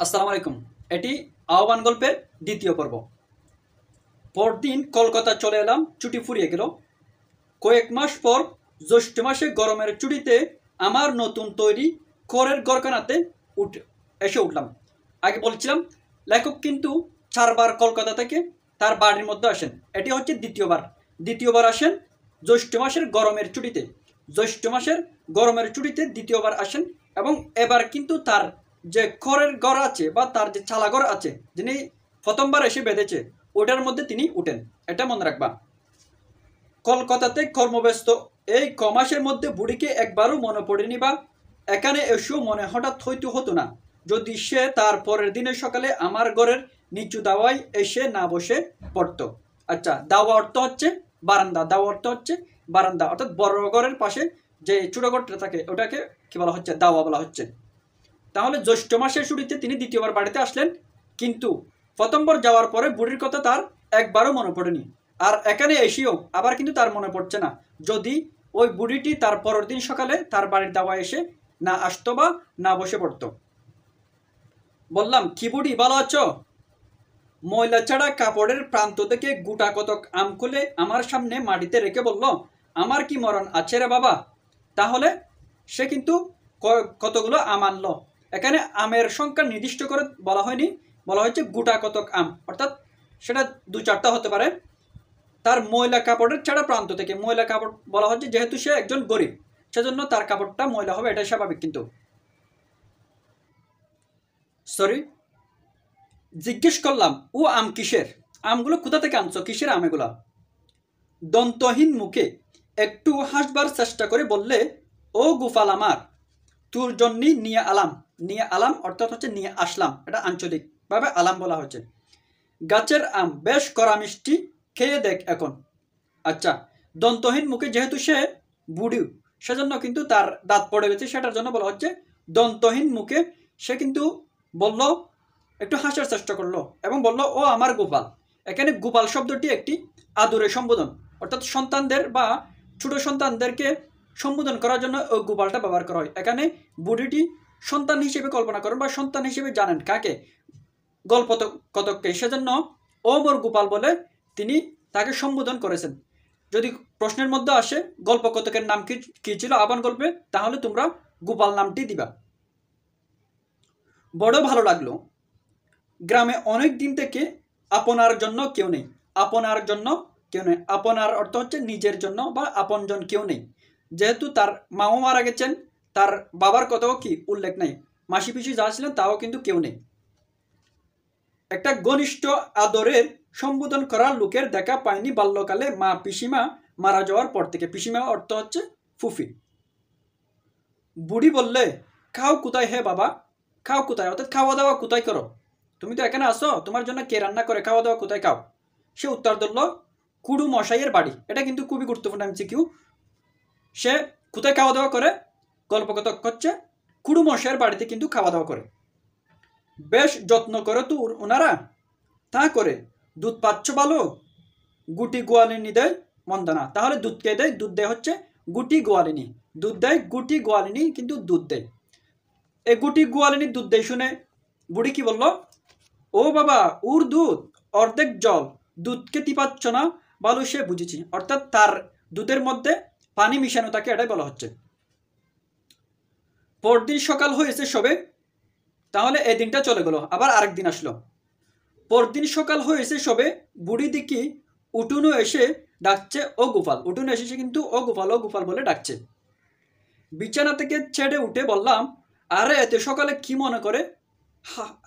আসসালামু আলাইকুম। এটি আহ্বান গল্পের দ্বিতীয় পর্ব। পরদিন কলকাতা চলে এলাম, ছুটি ফুরিয়ে গেল। কয়েক মাস পর জ্যৈষ্ঠ মাসে গরমের ছুটিতে আমার নতুন তৈরি খড়ের গড়খানাতে এসে উঠলাম। আগে বলছিলাম লেখক কিন্তু 4বার কলকাতা থেকে তার বাড়ির মধ্যে আসেন। এটি হচ্ছে দ্বিতীয়বার আসেন জ্যৈষ্ঠ মাসের গরমের ছুটিতে। জ্যৈষ্ঠ মাসের গরমের ছুটিতে দ্বিতীয়বার আসেন এবং এবার কিন্তু তার যে খড়ের ঘর আছে বা তার যে চালাঘর আছে, যিনি প্রথমবার এসে বেঁধেছে, ওটার মধ্যে তিনি উঠেন। এটা মনে রাখবা। কলকাতাতে কর্মব্যস্ত এই কমাসের মধ্যে বুড়িকে একবারও মনে পড়েনি, বা এখানে এসেও মনে হঠাৎ হতো না যদি সে তার পরের দিনের সকালে আমার ঘরের নিচু দাওয়ায় এসে না বসে পড়তো। আচ্ছা, দাওয়া অর্থ হচ্ছে বারান্দা, দাওয়া অর্থ হচ্ছে বারান্দা, অর্থাৎ বড় ঘরের পাশে যে ছোট ঘরটা থাকে ওটাকে কি বলা হচ্ছে? দাওয়া বলা হচ্ছে। তাহলে জ্যৈষ্ঠ মাসের শুরুতে তিনি দ্বিতীয়বার বাড়িতে আসলেন, কিন্তু প্রথমবার যাওয়ার পরে বুড়ির কথা তার একবারও মনে পড়েনি। আর এখানে এসেও আবার কিন্তু তার মনে পড়ছে না যদি ওই বুড়িটি তার পরের দিন সকালে তার বাড়ির দাওয়া এসে না আসতো বা না বসে পড়তো। বললাম, কি বুড়ি, ভালো আছো? ময়লা ছাড়া কাপড়ের প্রান্ত থেকে গোটা কতক আম খুলে আমার সামনে মাটিতে রেখে বলল, আমার কি মরণ আছে রে বাবা? তাহলে সে কিন্তু কতগুলো আম আনলো। এখানে আমের সংখ্যা নির্দিষ্ট করে বলা হয়নি, বলা হয়েছে গোটা কতক আম, অর্থাৎ সেটা 2-4টা হতে পারে। তার ময়লা কাপড়ের ছাড়া প্রান্ত থেকে, ময়লা কাপড় বলা হচ্ছে যেহেতু সে একজন গরিব, সেজন্য তার কাপড়টা ময়লা হবে, এটাই স্বাভাবিক। কিন্তু সরি, জিজ্ঞেস করলাম, ও আম কিসের? আমগুলো কোথা থেকে আনছো? কিসের আম এগুলা? দন্তহীন মুখে একটু হাসবার চেষ্টা করে বললে, ও গোপাল আমার, তোর জন্যই নিয়ে আলাম। নিয়ে আলাম অর্থাৎ হচ্ছে নিয়ে আসলাম, এটা আঞ্চলিকভাবে আলাম বলা হচ্ছে। গাছের আম বেশ কড়া মিষ্টি, খেয়ে দেখ এখন। আচ্ছা, দন্তহীন মুখে যেহেতু সে বুড়ি, সেজন্য কিন্তু তার দাঁত পড়ে গেছে, সেটার জন্য বলা হচ্ছে দন্তহীন মুখে। সে কিন্তু বলল, একটু হাসার চেষ্টা করলো এবং বলল, ও আমার গোপাল। এখানে গোপাল শব্দটি একটি আদরের সম্বোধন, অর্থাৎ সন্তানদের বা ছোট সন্তানদেরকে সম্বোধন করার জন্য ওই গোপালটা ব্যবহার করা হয়। এখানে বুড়িটি সন্তান হিসেবে কল্পনা করেন বা সন্তান হিসেবে জানেন কাকে? গল্প কতককে, সেজন্য ও মোর গোপাল বলে তিনি তাকে সম্বোধন করেছেন। যদি প্রশ্নের মধ্যে আসে গল্প কতকের নাম কি ছিল আহ্বান গল্পে, তাহলে তোমরা গোপাল নামটি দিবা। বড় ভালো লাগলো। গ্রামে অনেক দিন থেকে আপনার জন্য কেউ নেই। আপনার জন্য কেউ নেই, আপনার অর্থ হচ্ছে নিজের জন্য বা আপনজন কেউ নেই। যেহেতু তার মাও মারা গেছেন, তার বাবার কথাও কি উল্লেখ নেই, মাসি পিসি যা ছিলেন তাও কিন্তু কেউ নেই। একটা ঘনিষ্ঠ আদরের সম্বোধন করার লোকের দেখা পায়নি বাল্যকালে মা পিসিমা মারা যাওয়ার পর থেকে। পিসিমা অর্থ হচ্ছে ফুফি। বুড়ি বললে, খাও কোথায় হে বাবা? খাও কোথায় অর্থাৎ খাওয়া দাওয়া কোথায় করো? তুমি তো এখানে আসো, তোমার জন্য কে রান্না করে? খাওয়া দাওয়া কোথায় খাও? সে উত্তর দিল, কুড়ু মশাইয়ের বাড়ি। এটা কিন্তু খুবই গুরুত্বপূর্ণ এমসিকিউ। সে কোথায় খাওয়া দাওয়া করে? গল্প কত হচ্ছে কুড়ু মশাইয়ের বাড়িতে কিন্তু খাওয়া দাওয়া করে। বেশ যত্ন করে তো ওনারা। তা করে দুধ পাচ্ছ ভালো? গুটি গোয়ালিনী দেয় মন্দ না। তাহলে দুধ কে দেয়? দুধ দেয় হচ্ছে গুটি গোয়ালিনী। দুধ দেয় গুটি গোয়ালিনী, কিন্তু দুধ দেয় এই গুটি গোয়ালিনীর দুধ দেয় শুনে বুড়ি কি বলল, ও বাবা, ওর দুধ অর্ধেক জল, দুধকে টিপাচ্ছ না ভালো? সে বুঝেছি, অর্থাৎ তার দুধের মধ্যে পানি মিশানো থাকে, এটাই বলা হচ্ছে। পরদিন সকাল হয়েছে সবে, তাহলে এই দিনটা চলে গেল, আবার আরেক দিন আসলো। পরদিন সকাল হয়েছে সবে, বুড়ি দেখি উঠুনো এসে ডাকছে, ও গোপাল। উঠুনো এসেছে কিন্তু ও গোপাল ও গোপাল বলে ডাকছে। বিছানা থেকে ছেড়ে উঠে বললাম, আরে এত সকালে কি মনে করে?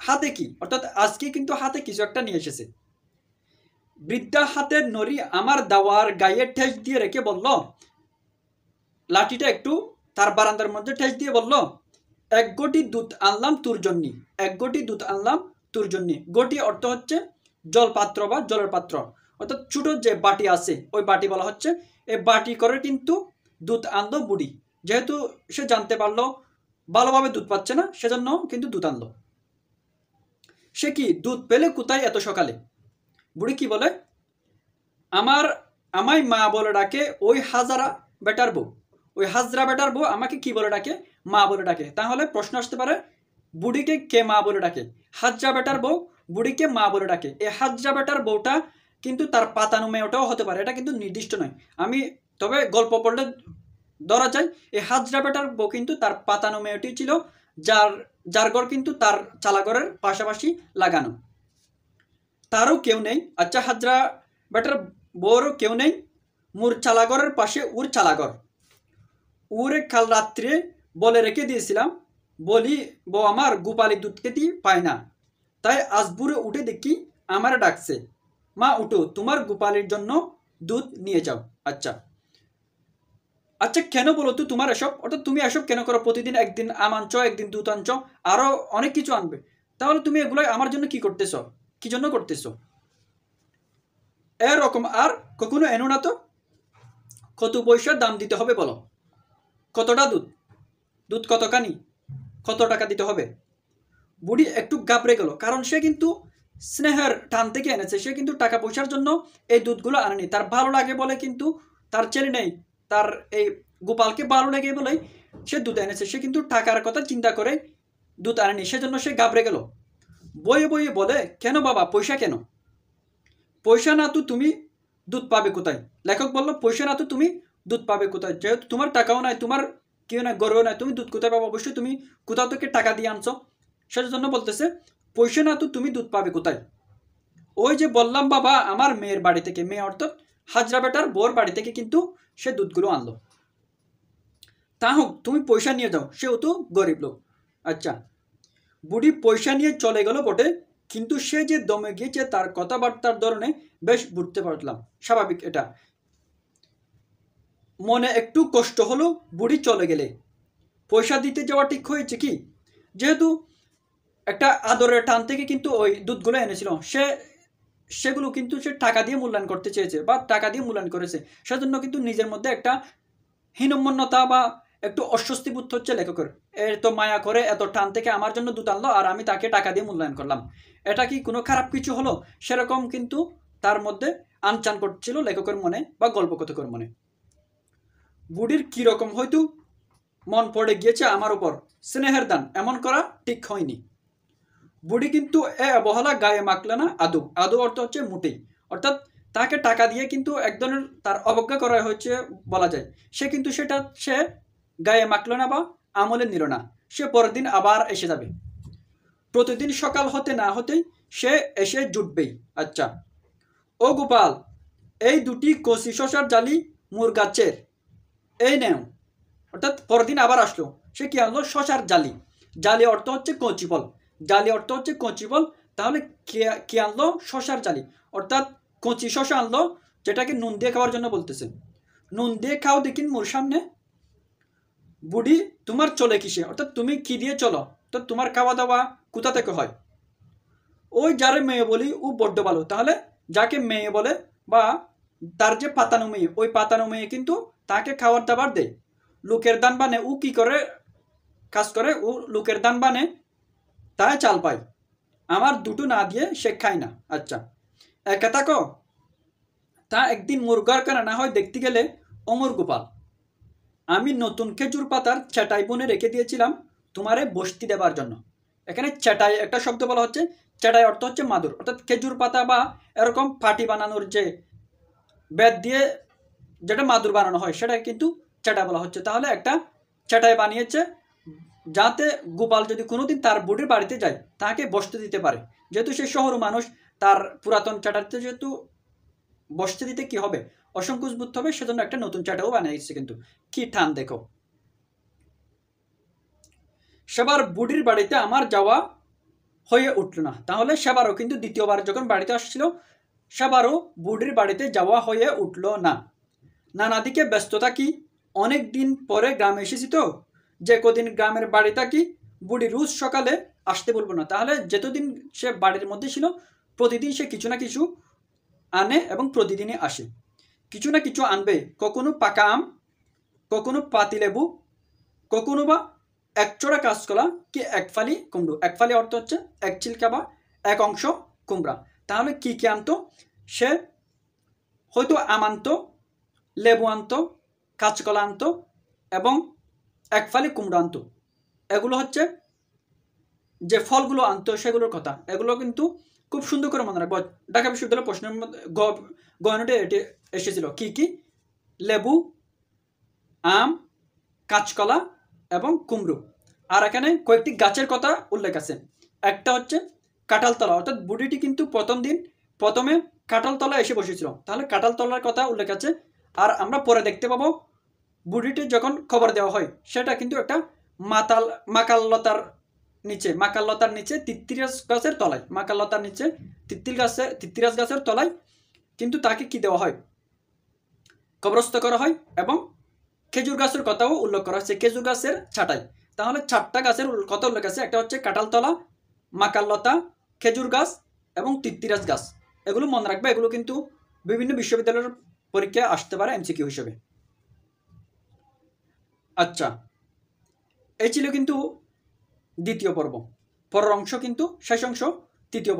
হাতে কি? অর্থাৎ আজকে কিন্তু হাতে কিছু একটা নিয়ে এসেছে। বৃদ্ধা হাতের নড়ি আমার দাওয়ার গায়ে ঠেস দিয়ে রেখে বলল, লাঠিটা একটু তার বারান্দার মধ্যে ঠেস দিয়ে বলল, এক গটি দুধ আনলাম তোর জন্য। এক গটি দুধ আনলাম তোর জন্য। গটি অর্থ হচ্ছে জলপাত্র বা জলের পাত্র, অর্থাৎ ছোট যে বাটি আছে ওই বাটি বলা হচ্ছে। এই বাটি করে কিন্তু দুধ আনলো বুড়ি, যেহেতু সে জানতে পারলো ভালোভাবে দুধ পাচ্ছে না, সেজন্য কিন্তু দুধ আনলো। সে কি দুধ পেলে কোথায় এত সকালে? বুড়ি কি বলে, আমায় মা বলে ডাকে ওই হাজারা বেটার বউ। ওই হাজরা বেটার বউ আমাকে কি বলে ডাকে? মা বলে ডাকে। তাহলে প্রশ্ন আসতে পারে, বুড়িকে কে মা বলে ডাকে? হাজরা বেটার বউ বুড়িকে মা বলে ডাকে। এই হাজরা বেটার বউটা কিন্তু তার পাতানো মেয়েটাও হতে পারে, এটা কিন্তু নির্দিষ্ট নয়। আমি তবে গল্প পড়লে ধরা যায় এই হাজরা বেটার বউ কিন্তু তার পাতানো মেয়েটি ছিল, যার ঘর কিন্তু তার চালাঘরের পাশাপাশি লাগানো। তারও কেউ নেই। আচ্ছা, হাজরা বেটার বউরও কেউ নেই, মোর চালাঘরের পাশে ওর চালাঘর। ওরে কাল রাত্রে বলে রেখে দিয়েছিলাম, বলি বউ আমার গোপালি দুধ খেতে পায় না, তাই আজ ভোরে উঠে দেখি আমার ডাকছে, মা উঠো, তোমার গোপালির জন্য দুধ নিয়ে যাও। আচ্ছা আচ্ছা, কেন বলো তো তোমার এসব, অর্থাৎ তুমি এসব কেন করো? প্রতিদিন একদিন আম আনছ, একদিন দুধ আনছ, আরো অনেক কিছু আনবে, তাহলে তুমি এগুলো আমার জন্য কি করতেছ, কি জন্য করতেছ? এরকম আর কখনো এনো না তো। কত পয়সার দাম দিতে হবে বলো? কতটা দুধ, দুধ কতখানি, কত টাকা দিতে হবে? বুড়ি একটু ঘাবড়ে গেল, কারণ সে কিন্তু স্নেহের টান থেকে এনেছে, সে কিন্তু টাকা পয়সার জন্য এই দুধগুলো আনেনি। তার ভালো লাগে বলে কিন্তু, তার ছেলে নেই, তার এই গোপালকে ভালো লাগে বলেই সে দুধ এনেছে, সে কিন্তু টাকার কথা চিন্তা করে দুধ আনেনি, সেজন্য সে ঘাবড়ে গেল। বইয়ে বইয়ে বলে, কেন বাবা, পয়সা কেন? পয়সা না তো তুমি দুধ পাবে কোথায়? লেখক বলল, পয়সা না তো তুমি দুধ পাবে কোথায়? যেহেতু তোমার টাকাও নাই, তোমার কেউ নাই, গর্ব নাই, তুমি দুধ কোথায় পাবো? অবশ্যই তুমি কোথাও থেকে টাকা দিয়ে আনছো, সেজন্য বলতেছে পয়সা না তো তুমি দুধ পাবে কোথায়? ওই যে বললাম বাবা, আমার মেয়ের বাড়ি থেকে, মেয়ে অর্থাৎ হাজরা বেটার বোর বাড়ি থেকে কিন্তু সে দুধগুলো আনলো। তা হোক, তুমি পয়সা নিয়ে যাও, সেও তো গরিব লোক। আচ্ছা, বুড়ি পয়সা নিয়ে চলে গেল বটে, কিন্তু সে যে দমে গিয়েছে তার কথাবার্তার ধরনে বেশ বুঝতে পারলাম, স্বাভাবিক এটা। মনে একটু কষ্ট হলো বুড়ি চলে গেলে। পয়সা দিতে যাওয়া ঠিক হয়েছে কি? যেহেতু একটা আদরের টান থেকে কিন্তু ওই দুধগুলো এনেছিল, সেগুলো কিন্তু সে টাকা দিয়ে মূল্যায়ন করতে চেয়েছে বা টাকা দিয়ে মূল্যায়ন করেছে, সেজন্য কিন্তু নিজের মধ্যে একটা হীনমন্যতা বা একটু অস্বস্তি বোধ হচ্ছে লেখকের। এত মায়া করে এত টান থেকে আমার জন্য দুধ আনলো আর আমি তাকে টাকা দিয়ে মূল্যায়ন করলাম, এটা কি কোনো খারাপ কিছু হলো? সেরকম কিন্তু তার মধ্যে আনচান করছিল লেখকের মনে বা গল্পকথকের মনে। বুড়ির কীরকম হয়তো মন পড়ে গিয়েছে আমার উপর, স্নেহের দান এমন করা ঠিক হয়নি। বুড়ি কিন্তু এ অবহেলা গায়ে মাখলে না আদৌ। আদৌ অর্থ হচ্ছে মোটেই, অর্থাৎ তাকে টাকা দিয়ে কিন্তু এক ধরনের তার অবজ্ঞা করা হয়েছে বলা যায়। সে কিন্তু সেটা সে গায়ে মাখলো না বা আমলে নিল না। সে পরের দিন আবার এসে যাবে, প্রতিদিন সকাল হতে না হতেই সে এসে জুটবেই। আচ্ছা, ও গোপাল, এই দুটি কচি শশার জালি মোর গাছের, এই নেও। অর্থাৎ পরের দিন আবার আসলো, সে কি আনলো? শশার জালি। জালি অর্থ হচ্ছে কচি ফল, জালি অর্থ হচ্ছে কচি ফল। তাহলে কে আনলো? শশার জালি, অর্থাৎ কচি শশা আনলো, যেটাকে নুন দিয়ে খাওয়ার জন্য বলতেছে। নুন দিয়ে খাও দেখিন মোর সামনে। বুড়ি, তোমার চলে কিসে, অর্থাৎ তুমি কি দিয়ে চলো? তো তোমার খাওয়া দাওয়া কোথা থেকে হয়? ওই যারে মেয়ে বলি ও বড্ড ভালো। তাহলে যাকে মেয়ে বলে বা তার যে পাতানো মেয়ে, ওই পাতানো মেয়ে কিন্তু তাকে খাবার দাবার দেয়। লোকের দান বানে ও কি করে কাজ করে? ও লোকের দান বানে, তাই চাল পায়, আমার দুটো না দিয়ে সে খায় না। আচ্ছা, একা থাকো? তা একদিন মুরগার কানা না হয় দেখতে গেলে। অমর গোপাল, আমি নতুন খেজুর পাতার চাটাই বনে রেখে দিয়েছিলাম তোমারে বসতি দেবার জন্য। এখানে চাটাই একটা শব্দ বলা হচ্ছে, চাটাই অর্থ হচ্ছে মাদুর, অর্থাৎ খেজুর পাতা বা এরকম পাটি বানানোর যে বেত দিয়ে যেটা মাদুর বানানো হয় সেটা কিন্তু চাটাই বলা হচ্ছে। তাহলে একটা চাটাই বানিয়েছে যাতে গোপাল যদি কোনোদিন তার বুড়ির বাড়িতে যায় তাকে বসতে দিতে পারে। যেহেতু সে শহর মানুষ, তার পুরাতন চাটাইতে যেহেতু বসতে দিতে কি হবে, অসংকোচ বোধ হবে, সেজন্য একটা নতুন চাটাও বানিয়েছে। কিন্তু কি টান দেখো। সেবার বুড়ির বাড়িতে আমার যাওয়া হয়ে উঠল না। তাহলে সেবারও কিন্তু দ্বিতীয়বার যখন বাড়িতে আসছিল, সেবারও বুড়ির বাড়িতে যাওয়া হয়ে উঠল না। নানাদিকে ব্যস্ততা কি, অনেক দিন পরে গ্রামে এসেছি তো, যে কদিন গ্রামের বাড়ি থাকি বুড়ি রোজ সকালে আসতে বলবো না। তাহলে যতদিন সে বাড়ির মধ্যে ছিল প্রতিদিন সে কিছু না কিছু আনে এবং প্রতিদিনই আসে, কিছু না কিছু আনবে। কখনো পাকা আম, কখনো পাতিলেবু, কখনো বা একচোড়া কাঁচকলা কি এক ফালি কুমড়ো। এক ফালি অর্থ হচ্ছে এক চিলকা বা এক অংশ কুমড়া। তাহলে কি কি আনতো? সে হয়তো আম আনতো, লেবু আনতো, কাঁচকলা আনতো এবং এক ফালি কুমড়ো আনতো। এগুলো হচ্ছে যে ফলগুলো আনতো সেগুলোর কথা, এগুলো কিন্তু খুব সুন্দর করে মনে রাখবো। ঢাকা বিশ্ববিদ্যালয়ের প্রশ্নের মধ্যে গণিতে এটি এসেছিল কি কি, লেবু, আম, কাঁচকলা এবং কুমড়ো। আর এখানে কয়েকটি গাছের কথা উল্লেখ আছে। একটা হচ্ছে কাঁঠালতলা, অর্থাৎ বুড়িটি কিন্তু প্রথমে কাঁঠালতলা এসে বসেছিল, তাহলে কাঁঠালতলার কথা উল্লেখ আছে। আর আমরা পরে দেখতে পাবো বুড়িটি যখন খবর দেওয়া হয় সেটা কিন্তু একটা মাকাললতার নিচে তিত্তিরাস গাছের তলায়, মাকাললতার নিচে তিত্তিরাস গাছের তলায় কিন্তু তাকে কি দেওয়া হয়, কবরস্থ করা হয়। এবং খেজুর গাছের কথাও উল্লেখ করা হচ্ছে, খেজুর গাছের ছাঁটাই। তাহলে 4টা গাছের কথা উল্লেখ আছে, একটা হচ্ছে কাঁঠালতলা, মাকাললতা, খেজুর গাছ এবং তিত্তিরাস গাছ। এগুলো মনে রাখবে, এগুলো কিন্তু বিভিন্ন বিশ্ববিদ্যালয়ের পরীক্ষায় আসতে পারে এমসিকিউ হিসেবে। আচ্ছা, এই ছিল কিন্তু দ্বিতীয় পর্ব। পরের অংশ কিন্তু শেষ অংশ, তৃতীয় পর্ব।